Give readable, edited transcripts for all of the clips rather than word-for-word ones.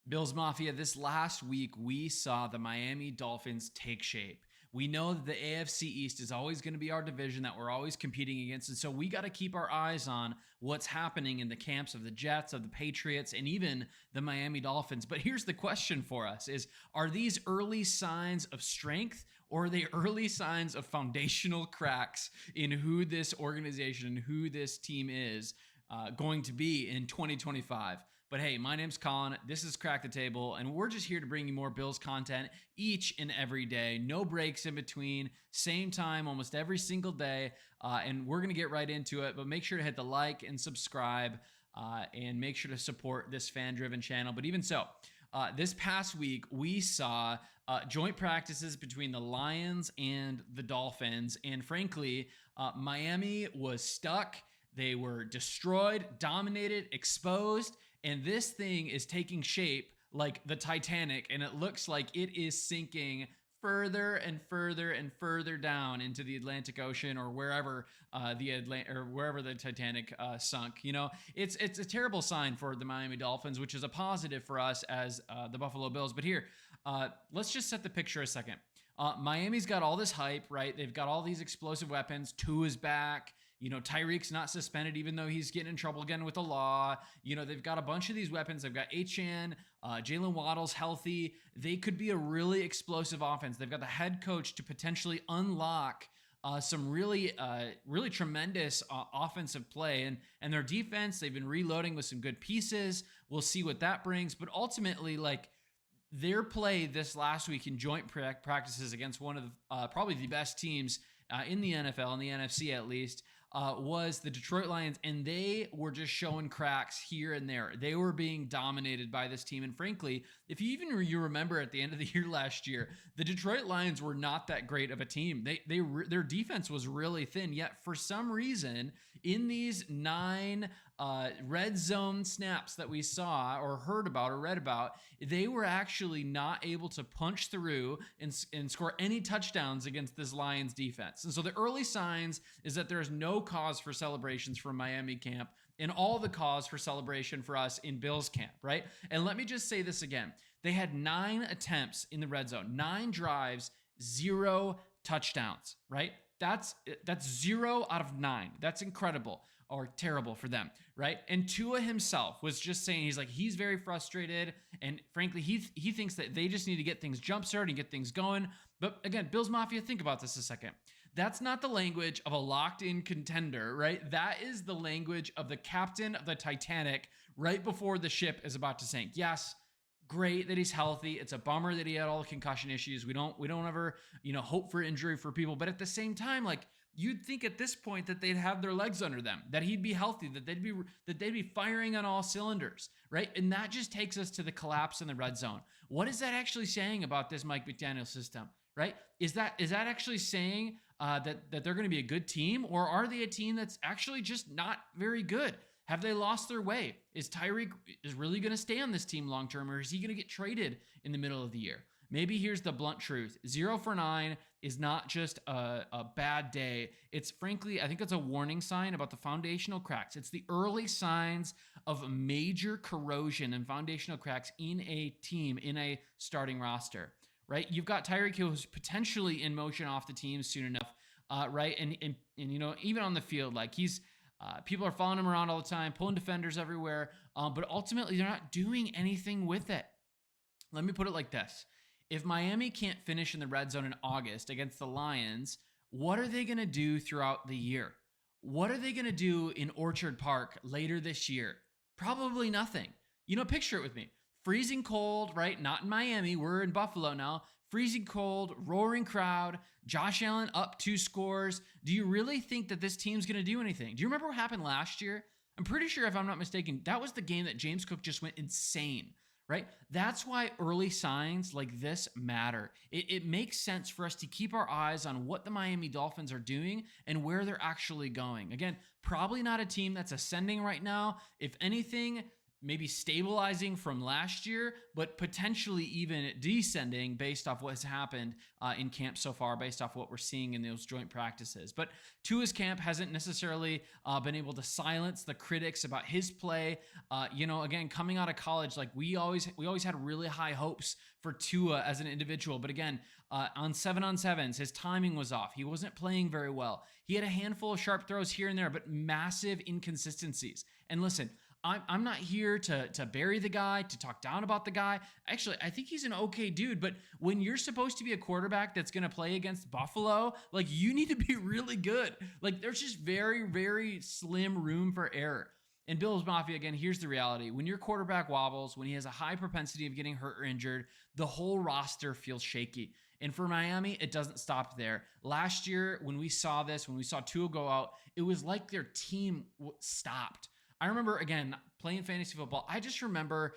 Bills Mafia, this last week we saw the Miami Dolphins take shape. We know that the AFC East is always going to be our division that we're always competing against. And so we got to keep our eyes on what's happening in the camps of the Jets, of the Patriots, and even the Miami Dolphins. But here's the question for us is, are these early signs of strength, or are they early signs of foundational cracks in who this organization and who this team is going to be in 2025? But hey, my name's Colin. This is Crack the Table, and we're just here to bring you more Bills content each and every day. No breaks in between, same time almost every single day. And we're going to get right into it, but make sure to hit the like and subscribe and make sure to support this fan-driven channel. But even so, this past week, we saw joint practices between the Lions and the Dolphins. And frankly, Miami was stuck. They were destroyed, dominated, exposed. And this thing is taking shape like the Titanic, and it looks like it is sinking further and further and further down into the Atlantic Ocean, or wherever the Titanic sunk. You know, it's a terrible sign for the Miami Dolphins, which is a positive for us as the Buffalo Bills. But here, let's just set the picture a second. Miami's got all this hype, right? They've got all these explosive weapons. Tua's back. You know, Tyreek's not suspended, even though he's getting in trouble again with the law. You know, they've got a bunch of these weapons. They've got H.N., Jalen Waddle's healthy. They could be a really explosive offense. They've got the head coach to potentially unlock some really tremendous offensive play. And their defense, they've been reloading with some good pieces. We'll see what that brings. But ultimately, like, their play this last week in joint practices against one of the, probably the best teams in the NFL, in the NFC at least, was the Detroit Lions, and they were just showing cracks here and there. They were being dominated by this team, and frankly, if you remember at the end of the year last year, the Detroit Lions were not that great of a team. Their defense was really thin, yet for some reason, in these 9 red zone snaps that we saw or heard about or read about, they were actually not able to punch through and score any touchdowns against this Lions defense. And so the early signs is that there's no cause for celebrations from Miami camp, and all the cause for celebration for us in Bills camp, right? And let me just say this again. They had 9 attempts in the red zone, 9 drives, 0 touchdowns, right? That's 0 out of 9. That's incredible, or terrible for them, right? And Tua himself was just saying, he's very frustrated, and frankly, he thinks that they just need to get things jump-started and get things going. But again, Bills Mafia, think about this a second. That's not the language of a locked-in contender, right? That is the language of the captain of the Titanic right before the ship is about to sink. Yes, great that he's healthy. It's a bummer that he had all the concussion issues. We don't ever, hope for injury for people. But at the same time, like, you'd think at this point that they'd have their legs under them, that he'd be healthy, that they'd be firing on all cylinders, right? And that just takes us to the collapse in the red zone. What is that actually saying about this Mike McDaniel system, right? Is that actually saying that they're going to be a good team, or are they a team that's actually just not very good? Have they lost their way? Is Tyreek really going to stay on this team long term, or is he going to get traded in the middle of the year? Maybe here's the blunt truth. 0 for 9 is not just a bad day. It's frankly, I think it's a warning sign about the foundational cracks. It's the early signs of major corrosion and foundational cracks in a team, in a starting roster, right? You've got Tyreek Hill, who's potentially in motion off the team soon enough, right? And even on the field, like people are following him around all the time, pulling defenders everywhere, but ultimately they're not doing anything with it. Let me put it like this. If Miami can't finish in the red zone in August against the Lions, what are they going to do throughout the year? What are they going to do in Orchard Park later this year? Probably nothing. Picture it with me. Freezing cold, right? Not in Miami. We're in Buffalo now. Freezing cold, roaring crowd, Josh Allen up 2 scores. Do you really think that this team's going to do anything? Do you remember what happened last year? I'm pretty sure, if I'm not mistaken, that was the game that James Cook just went insane, right? That's why early signs like this matter. It makes sense for us to keep our eyes on what the Miami Dolphins are doing and where they're actually going. Again, probably not a team that's ascending right now. If anything, maybe stabilizing from last year, but potentially even descending based off what has happened in camp so far, based off what we're seeing in those joint practices. But Tua's camp hasn't necessarily been able to silence the critics about his play. Again, coming out of college, like we always had really high hopes for Tua as an individual. But again, on 7-on-7s, his timing was off. He wasn't playing very well. He had a handful of sharp throws here and there, but massive inconsistencies. And listen, I'm not here to bury the guy, to talk down about the guy. Actually, I think he's an okay dude. But when you're supposed to be a quarterback that's going to play against Buffalo, like you need to be really good. Like there's just very, very slim room for error. And Bills Mafia, again, here's the reality. When your quarterback wobbles, when he has a high propensity of getting hurt or injured, the whole roster feels shaky. And for Miami, it doesn't stop there. Last year, when we saw this, when we saw Tua go out, it was like their team stopped. I remember, again, playing fantasy football, I just remember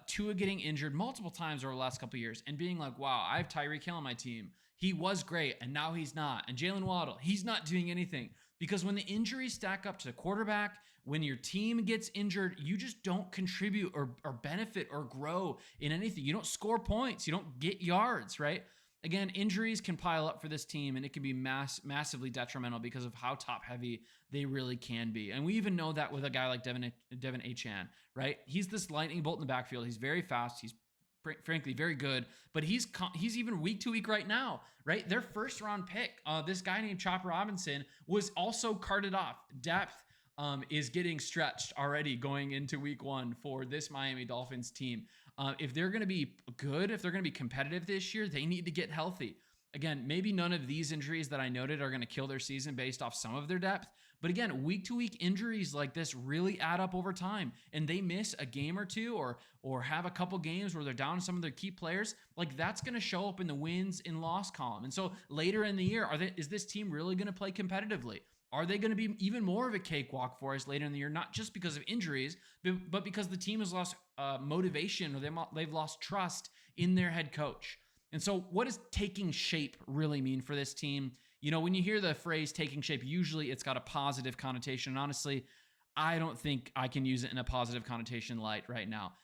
Tua getting injured multiple times over the last couple of years and being like, wow, I have Tyreek Hill on my team. He was great, and now he's not. And Jalen Waddle, he's not doing anything. Because when the injuries stack up to the quarterback, when your team gets injured, you just don't contribute or benefit or grow in anything. You don't score points. You don't get yards, right? Again, injuries can pile up for this team, and it can be massively detrimental because of how top-heavy they really can be. And we even know that with a guy like Devin Achane, right? He's this lightning bolt in the backfield. He's very fast. He's frankly very good, but he's even week to week right now, right? Their first-round pick, this guy named Chop Robinson, was also carted off. Depth is getting stretched already going into week 1 for this Miami Dolphins team. If they're going to be good, if they're going to be competitive this year, they need to get healthy. Again, maybe none of these injuries that I noted are going to kill their season based off some of their depth. But again, week-to-week injuries like this really add up over time, and they miss a game or two or have a couple games where they're down some of their key players. Like that's going to show up in the wins and loss column. And so later in the year, is this team really going to play competitively? Are they going to be even more of a cakewalk for us later in the year, not just because of injuries, but because the team has lost motivation or they've lost trust in their head coach? And so what does taking shape really mean for this team? You know, when you hear the phrase taking shape, usually it's got a positive connotation. And honestly, I don't think I can use it in a positive connotation light right now.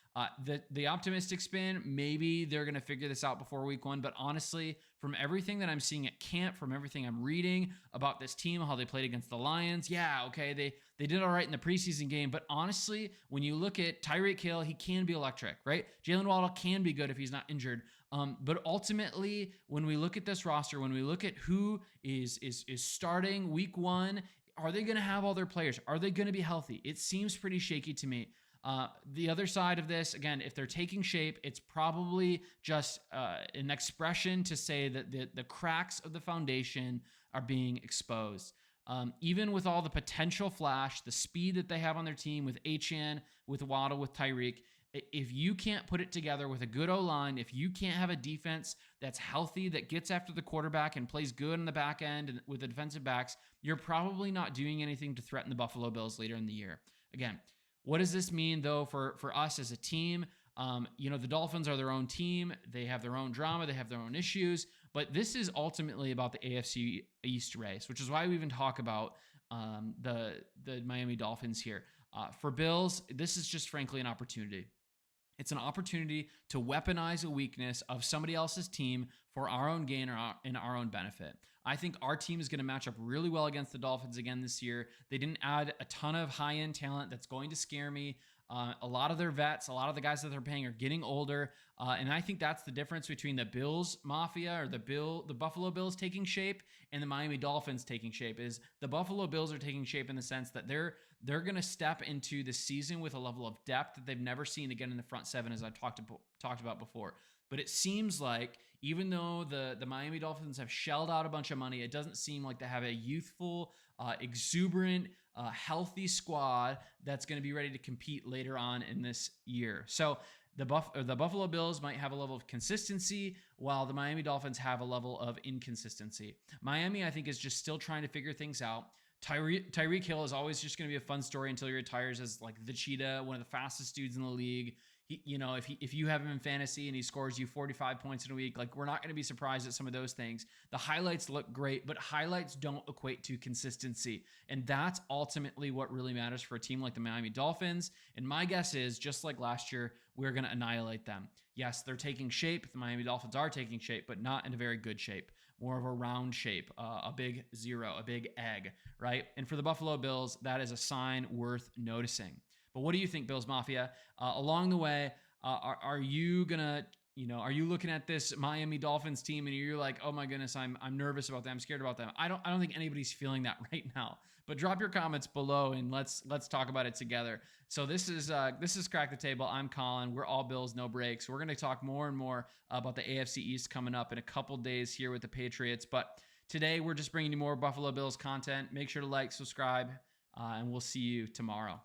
The optimistic spin, maybe they're going to figure this out before week 1. But honestly, from everything that I'm seeing at camp, from everything I'm reading about this team, how they played against the Lions, yeah, okay, they did all right in the preseason game. But honestly, when you look at Tyreek Hill, he can be electric, right? Jalen Waddle can be good if he's not injured. But ultimately, when we look at this roster, when we look at who is starting week 1, are they going to have all their players? Are they going to be healthy? It seems pretty shaky to me. The other side of this, again, if they're taking shape, it's probably just an expression to say that the cracks of the foundation are being exposed. Even with all the potential flash, the speed that they have on their team with Achane, with Waddle, with Tyreek, if you can't put it together with a good O-line, if you can't have a defense that's healthy, that gets after the quarterback and plays good in the back end and with the defensive backs, you're probably not doing anything to threaten the Buffalo Bills later in the year. Again, what does this mean, though, for us as a team? The Dolphins are their own team. They have their own drama. They have their own issues. But this is ultimately about the AFC East race, which is why we even talk about the Miami Dolphins here. For Bills, this is just frankly an opportunity. It's an opportunity to weaponize a weakness of somebody else's team for our own gain or in our own benefit. I think our team is going to match up really well against the Dolphins again this year. They didn't add a ton of high-end talent that's going to scare me. A lot of their vets, a lot of the guys that they're paying are getting older. And I think that's the difference between the Bills Mafia or the Buffalo Bills taking shape and the Miami Dolphins taking shape. Is the Buffalo Bills are taking shape in the sense that they're going to step into the season with a level of depth that they've never seen again in the front seven, as I've talked about before. But it seems like even though the Miami Dolphins have shelled out a bunch of money, it doesn't seem like they have a youthful, exuberant, healthy squad that's going to be ready to compete later on in this year. So the Buffalo Bills might have a level of consistency, while the Miami Dolphins have a level of inconsistency. Miami, I think, is just still trying to figure things out. Tyreek Hill is always just going to be a fun story until he retires as like the cheetah, one of the fastest dudes in the league. if you have him in fantasy and he scores you 45 points in a week, like we're not going to be surprised at some of those things. The highlights look great, but highlights don't equate to consistency. And that's ultimately what really matters for a team like the Miami Dolphins. And my guess is, just like last year, we're going to annihilate them. Yes, they're taking shape. The Miami Dolphins are taking shape, but not in a very good shape. More of a round shape, a big zero, a big egg, right? And for the Buffalo Bills, that is a sign worth noticing. But what do you think, Bills Mafia? Along the way, are you gonna, are you looking at this Miami Dolphins team and you're like, oh my goodness, I'm nervous about them, I'm scared about them? I don't think anybody's feeling that right now. But drop your comments below and let's talk about it together. So this is Crack the Table. I'm Colin. We're all Bills, no breaks. We're gonna talk more and more about the AFC East coming up in a couple days here with the Patriots. But today we're just bringing you more Buffalo Bills content. Make sure to like, subscribe, and we'll see you tomorrow.